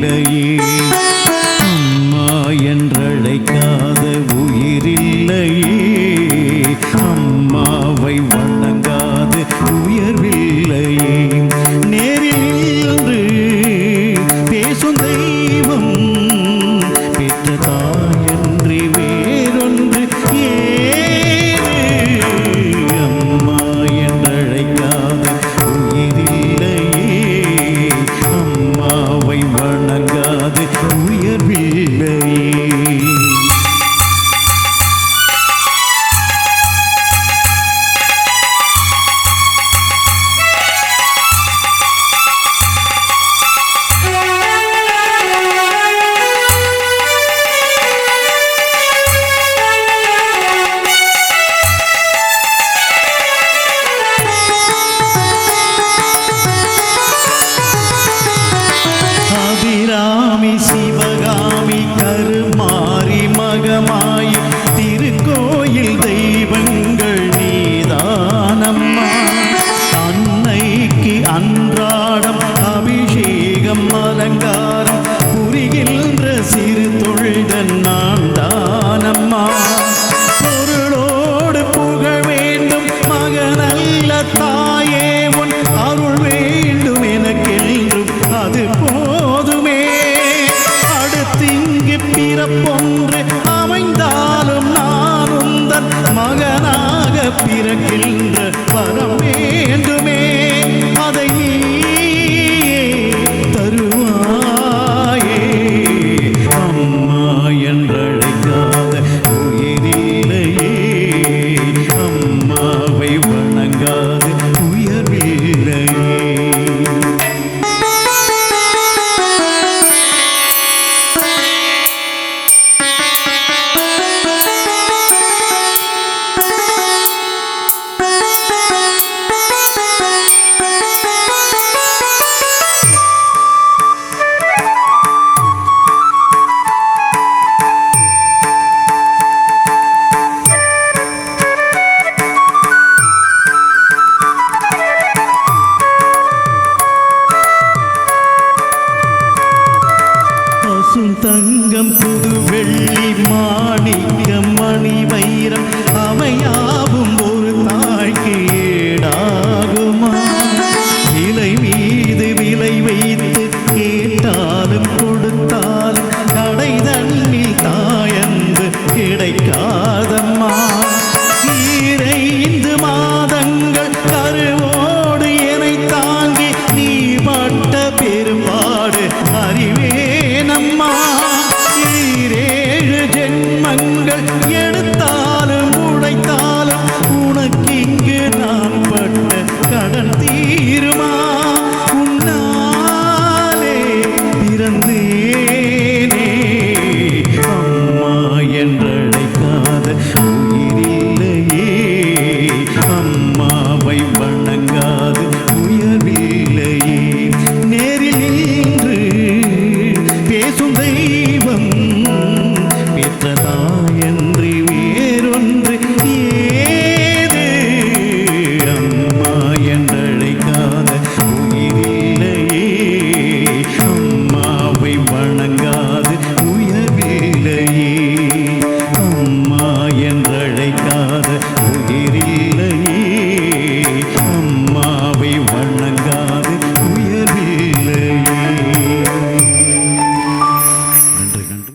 உயர்வில்லையே. அம்மா என்றழைக்காத உயிரில்லையே. அம்மாவை வணங்காத உயர்வில்லையே. நேரில் நின்று பேசும் தெய்வம் பெற்ற தாயன்றி வேறொன்று ஏது. அம்மா என்றழைக்காத உயிரில்லையே. அம்மாவை வணங்காத உயர்வில்லையே. அபிராமி சிவகாமி கருமாரி மகமாய் திருக்கோயில் தெய்வங்கள் நீதானம்மா. அன்னைக்கு அன்றாடம் அபிஷேகம் அலங்காரம் புரிகின்ற சிறு தொழில்கள் நான் தானம்மா. பொருளோடு புகழ் வேண்டும் மகனல்ல தாயே உன் அருள் வேண்டும் எனக்கென்றும் அது போதுமே. அடுத்திங்கு பிறப்பொன்று அமைந்தாலும் நான் உந்தன் மகனாக பிறக்கின்ற வரம் வேண்டுமே. அதை நீ தருவாயே. அம்மா என்றழைக்காத உயிரில்லையே. அம்மாவை வணங்காத உயர்வில்லையே. தங்கம் புது வெள்ளி மாணிக்கம் மணி வைரம் அவையாவும் ஒரு தாய்க்கு